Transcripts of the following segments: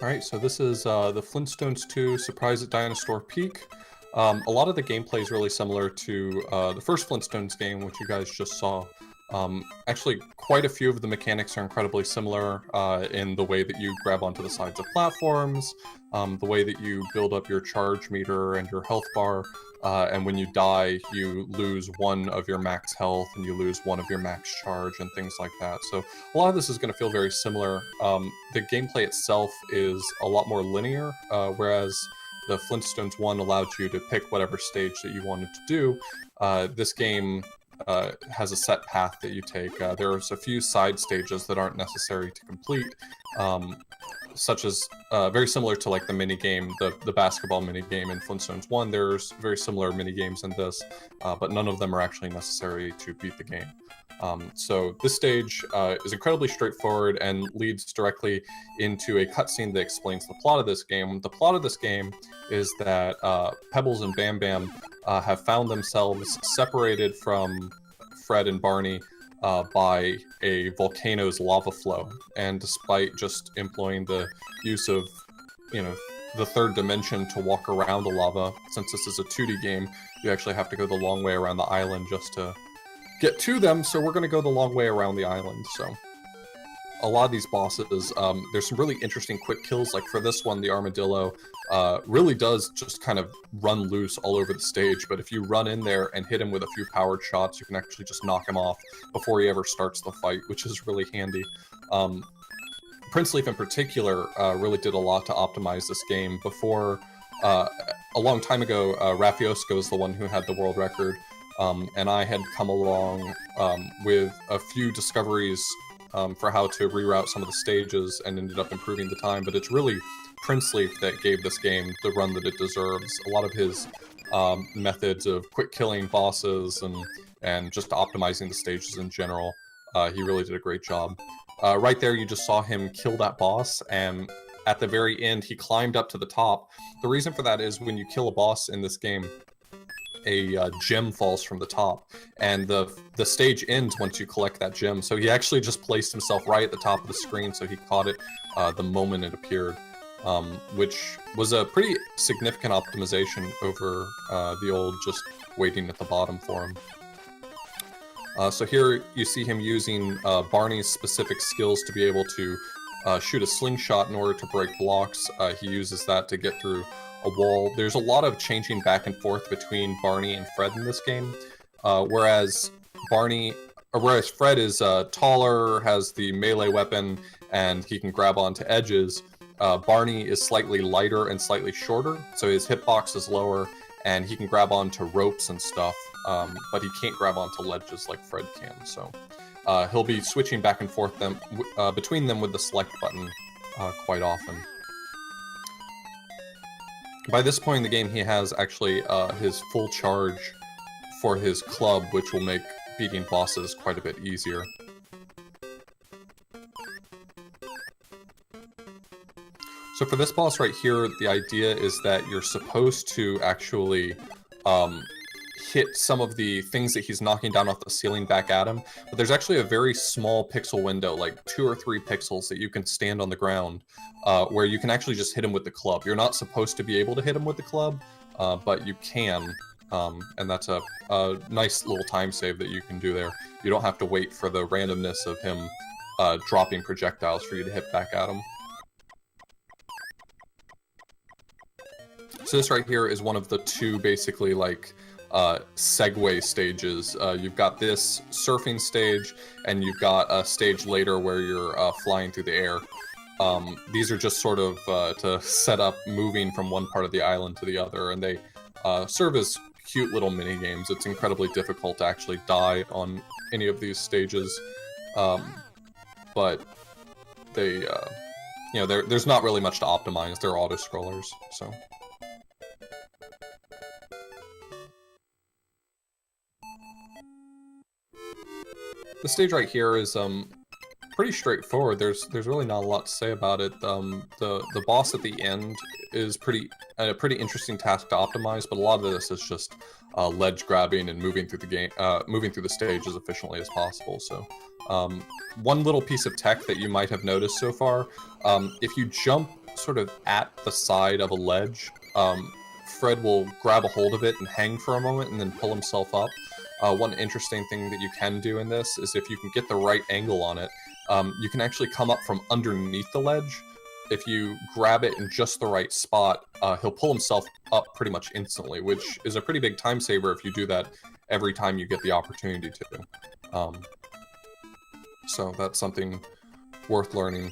Alright, so this is the Flintstones 2 Surprise at Dinosaur Peak. A lot of the gameplay is really similar to the first Flintstones game, which you guys just saw. Actually, quite a few of the mechanics are incredibly similar in the way that you grab onto the sides of platforms, the way that you build up your charge meter and your health bar, and when you die, you lose one of your max health and you lose one of your max charge and things like that. So a lot of this is going to feel very similar. The gameplay itself is a lot more linear, whereas the Flintstones 1 allowed you to pick whatever stage that you wanted to do. This game has a set path that you take. There's a few side stages that aren't necessary to complete, such as very similar to like the mini game, the basketball mini game in Flintstones 1. There's very similar mini games in this, but none of them are actually necessary to beat the game. So this stage is incredibly straightforward and leads directly into a cutscene that explains the plot of this game. The plot of this game is that Pebbles and Bam Bam have found themselves separated from Fred and Barney by a volcano's lava flow. And despite just employing the use of, the third dimension to walk around the lava, since this is a 2D game, you actually have to go the long way around the island just to get to them, so we're going to go the long way around the island. So a lot of these bosses, there's some really interesting quick kills. Like for this one, the armadillo really does just kind of run loose all over the stage, but if you run in there and hit him with a few powered shots, you can actually just knock him off before he ever starts the fight, which is really handy. Prince Leaf in particular really did a lot to optimize this game. Before, a long time ago, Raffiosco is the one who had the world record, and I had come along with a few discoveries for how to reroute some of the stages and ended up improving the time, but it's really Prince Leaf that gave this game the run that it deserves. A lot of his methods of quick killing bosses and just optimizing the stages in general, he really did a great job. Right there, you just saw him kill that boss, and at the very end, he climbed up to the top. The reason for that is when you kill a boss in this game, a gem falls from the top, and the stage ends once you collect that gem. So he actually just placed himself right at the top of the screen, so he caught it the moment it appeared, which was a pretty significant optimization over the old just waiting at the bottom for him. So here you see him using Barney's specific skills to be able to shoot a slingshot in order to break blocks. He uses that to get through a wall. There's a lot of changing back and forth between Barney and Fred in this game, whereas Fred is taller, has the melee weapon, and he can grab onto edges. Barney is slightly lighter and slightly shorter, so his hitbox is lower, and he can grab onto ropes and stuff, but he can't grab onto ledges like Fred can. So he'll be switching back and forth between them with the select button quite often. By this point in the game, he has actually his full charge for his club, which will make beating bosses quite a bit easier. So for this boss right here, the idea is that you're supposed to actually hit some of the things that he's knocking down off the ceiling back at him, but there's actually a very small pixel window, like 2 or 3 pixels, that you can stand on the ground, where you can actually just hit him with the club. You're not supposed to be able to hit him with the club, but you can, and that's a nice little time save that you can do there. You don't have to wait for the randomness of him dropping projectiles for you to hit back at him. So this right here is one of the 2 basically like segue stages. You've got this surfing stage, and you've got a stage later where you're flying through the air. These are just sort of to set up moving from one part of the island to the other, and they serve as cute little mini games. It's incredibly difficult to actually die on any of these stages, but they, there's not really much to optimize. They're auto-scrollers, so. The stage right here is pretty straightforward. There's really not a lot to say about it. The boss at the end is a pretty interesting task to optimize, but a lot of this is just ledge grabbing and moving through the game, moving through the stage as efficiently as possible. So, one little piece of tech that you might have noticed so far, if you jump sort of at the side of a ledge, Fred will grab a hold of it and hang for a moment and then pull himself up. One interesting thing that you can do in this is if you can get the right angle on it, you can actually come up from underneath the ledge. If you grab it in just the right spot, he'll pull himself up pretty much instantly, which is a pretty big time saver if you do that every time you get the opportunity to. So that's something worth learning.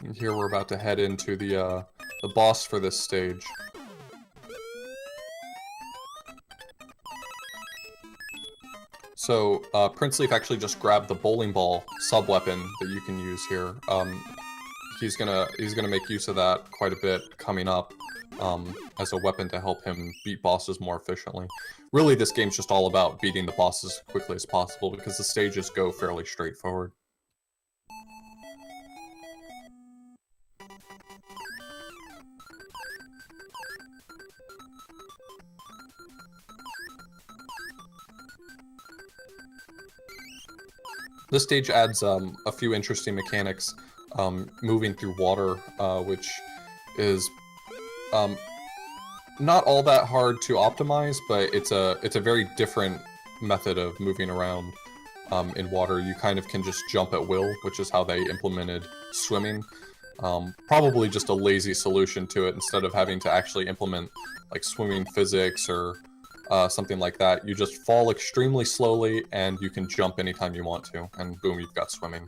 And here we're about to head into the boss for this stage. So Prince Leaf actually just grabbed the bowling ball sub-weapon that you can use here. He's gonna make use of that quite a bit coming up as a weapon to help him beat bosses more efficiently. Really, this game's just all about beating the bosses as quickly as possible because the stages go fairly straightforward. This stage adds a few interesting mechanics, moving through water, which is not all that hard to optimize, but it's a very different method of moving around in water. You kind of can just jump at will, which is how they implemented swimming. Probably just a lazy solution to it. Instead of having to actually implement like swimming physics or something like that, you just fall extremely slowly and you can jump anytime you want to, and boom, you've got swimming.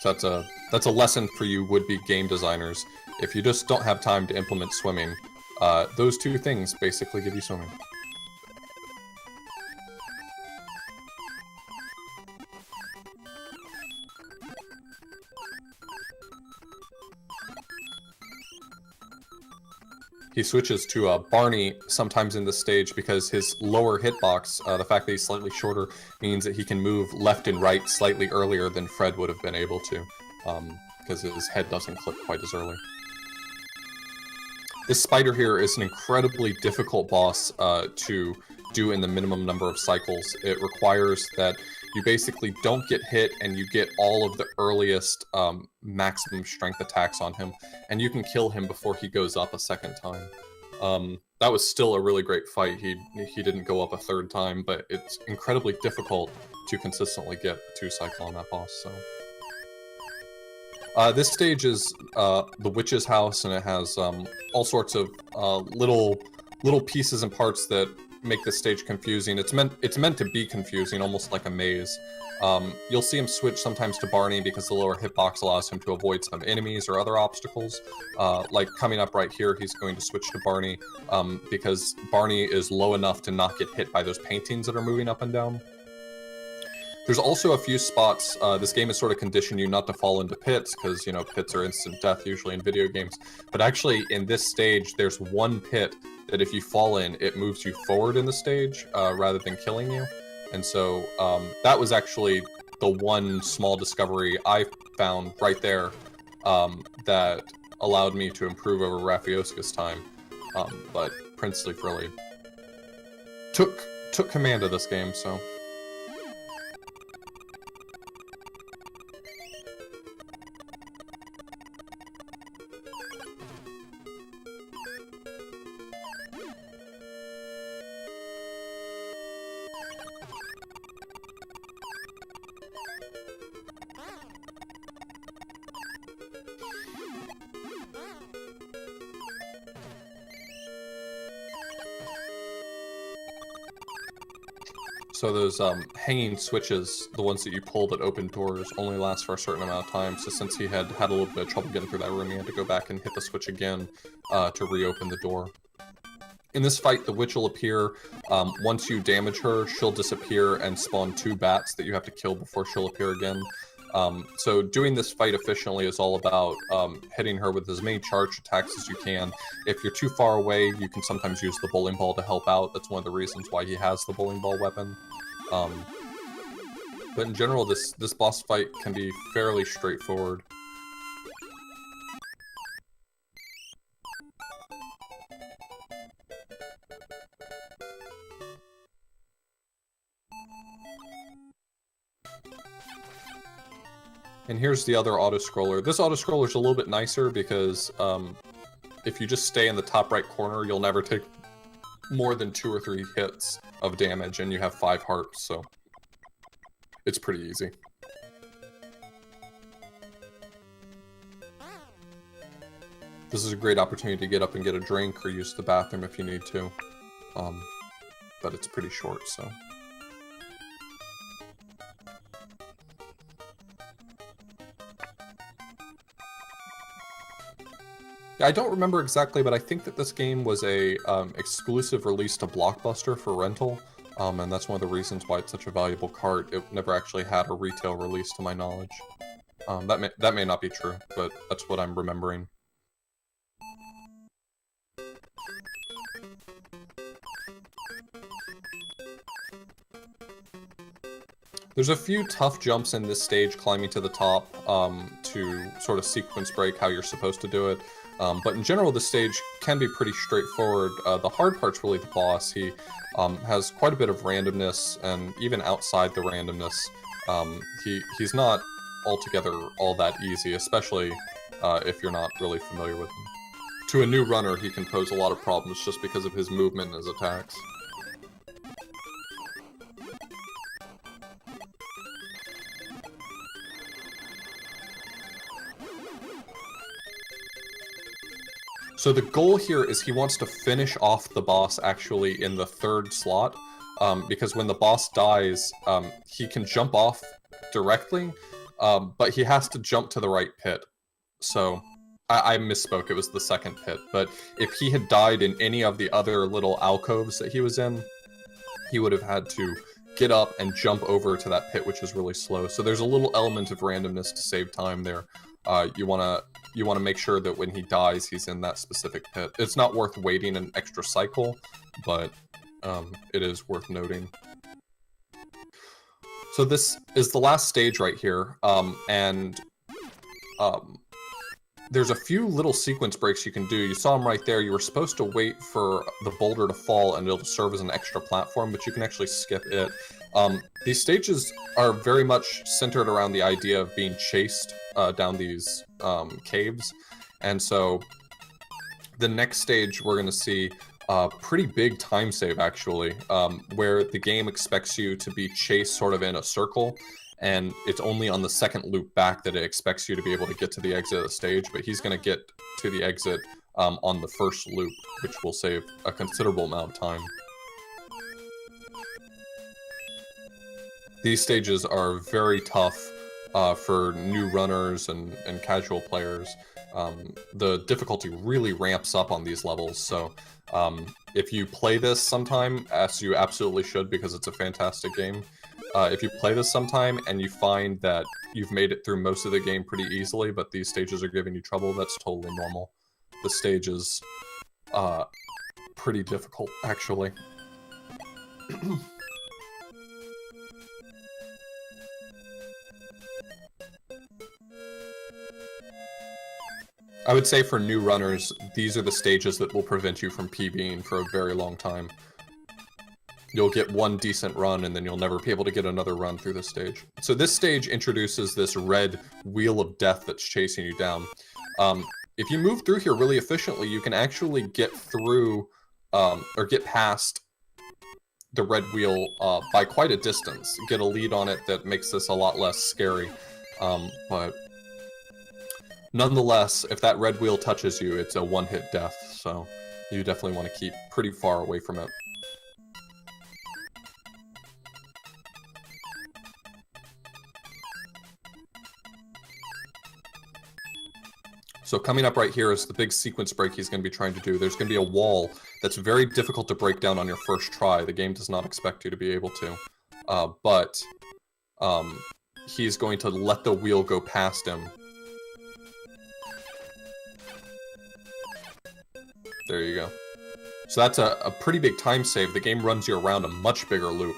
So that's a lesson for you would-be game designers. If you just don't have time to implement swimming, those two things basically give you swimming. He switches to Barney sometimes in this stage because his lower hitbox, the fact that he's slightly shorter, means that he can move left and right slightly earlier than Fred would have been able to, because his head doesn't clip quite as early. This spider here is an incredibly difficult boss to do in the minimum number of cycles. It requires that you basically don't get hit and you get all of the earliest maximum strength attacks on him, and you can kill him before he goes up a second time. That was still a really great fight. He didn't go up a third time, but it's incredibly difficult to consistently get a 2-cycle on that boss. So this stage is the witch's house, and it has all sorts of little pieces and parts that make this stage confusing. It's meant to be confusing, almost like a maze. You'll see him switch sometimes to Barney because the lower hitbox allows him to avoid some enemies or other obstacles. Like coming up right here, he's going to switch to Barney because Barney is low enough to not get hit by those paintings that are moving up and down. There's also a few spots, this game has sort of conditioned you not to fall into pits, because, you know, pits are instant death usually in video games. But actually, in this stage, there's one pit that if you fall in, it moves you forward in the stage, rather than killing you. And so, that was actually the one small discovery I found right there, that allowed me to improve over Rafioska's time. But Prince Leaf really took command of this game, so... So those hanging switches, the ones that you pull that open doors, only last for a certain amount of time. So since he had a little bit of trouble getting through that room, he had to go back and hit the switch again to reopen the door. In this fight, the witch will appear. Once you damage her, she'll disappear and spawn 2 bats that you have to kill before she'll appear again. So doing this fight efficiently is all about hitting her with as many charged attacks as you can. If you're too far away, you can sometimes use the bowling ball to help out. That's one of the reasons why he has the bowling ball weapon. But in general, this boss fight can be fairly straightforward. And here's the other auto-scroller. This auto-scroller is a little bit nicer because if you just stay in the top right corner, you'll never take more than 2 or 3 hits of damage, and you have 5 hearts, so it's pretty easy. This is a great opportunity to get up and get a drink or use the bathroom if you need to, but it's pretty short, so... I don't remember exactly, but I think that this game was a exclusive release to Blockbuster for rental, and that's one of the reasons why it's such a valuable cart. It never actually had a retail release, to my knowledge. That may not be true, but that's what I'm remembering. There's a few tough jumps in this stage, climbing to the top to sort of sequence break how you're supposed to do it. But in general, the stage can be pretty straightforward. The hard part's really the boss. He has quite a bit of randomness, and even outside the randomness, he's not altogether all that easy, especially if you're not really familiar with him. To a new runner, he can pose a lot of problems just because of his movement and his attacks. So the goal here is he wants to finish off the boss actually in the 3rd slot, because when the boss dies, he can jump off directly, but he has to jump to the right pit. So I misspoke, it was the 2nd pit, but if he had died in any of the other little alcoves that he was in, he would have had to get up and jump over to that pit, which is really slow. So there's a little element of randomness to save time there. You want to make sure that when he dies, he's in that specific pit. It's not worth waiting an extra cycle, but it is worth noting. So this is the last stage right here, and there's a few little sequence breaks you can do. You saw them right there. You were supposed to wait for the boulder to fall and it'll serve as an extra platform, but you can actually skip it. These stages are very much centered around the idea of being chased down these caves, and so the next stage we're going to see a pretty big time save, actually, where the game expects you to be chased sort of in a circle, and it's only on the 2nd loop back that it expects you to be able to get to the exit of the stage, but he's going to get to the exit on the 1st loop, which will save a considerable amount of time. These stages are very tough for new runners and casual players. The difficulty really ramps up on these levels, so if you play this sometime, as you absolutely should because it's a fantastic game, if you play this sometime and you find that you've made it through most of the game pretty easily, but these stages are giving you trouble, that's totally normal. The stage is pretty difficult, actually. I would say for new runners, these are the stages that will prevent you from PBing for a very long time. You'll get one decent run, and then you'll never be able to get another run through this stage. So this stage introduces this red wheel of death that's chasing you down. If you move through here really efficiently, you can actually get through, or get past the red wheel by quite a distance. Get a lead on it that makes this a lot less scary. But nonetheless, if that red wheel touches you, it's a one-hit death, so you definitely want to keep pretty far away from it. So coming up right here is the big sequence break he's going to be trying to do. There's going to be a wall that's very difficult to break down on your first try. The game does not expect you to be able to. But he's going to let the wheel go past him. There you go. So that's a pretty big time save. The game runs you around a much bigger loop.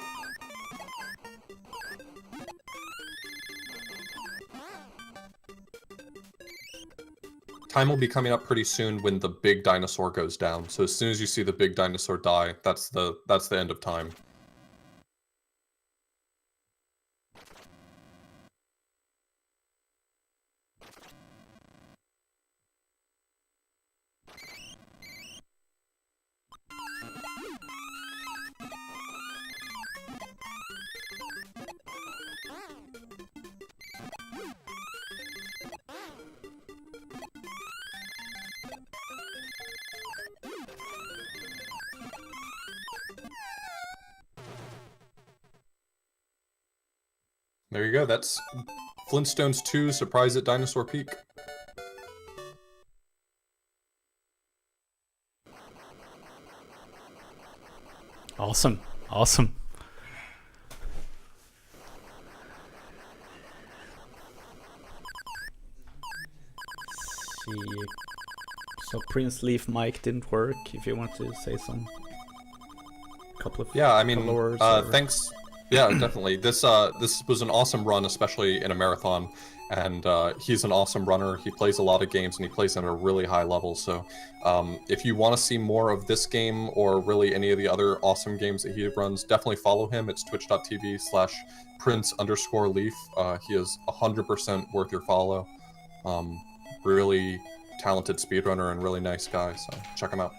Time will be coming up pretty soon when the big dinosaur goes down. So as soon as you see the big dinosaur die, that's the end of time. There you go, that's Flintstones 2, Surprise at Dinosaur Peak. Awesome, awesome. See, so Prince Leaf mic didn't work. If you want to say some couple of thanks. Yeah, definitely. This was an awesome run, especially in a marathon, and he's an awesome runner. He plays a lot of games, and he plays at a really high level. So if you want to see more of this game, or really any of the other awesome games that he runs, definitely follow him. It's twitch.tv/prince_leaf. He is 100% worth your follow. Really talented speedrunner and really nice guy, so check him out.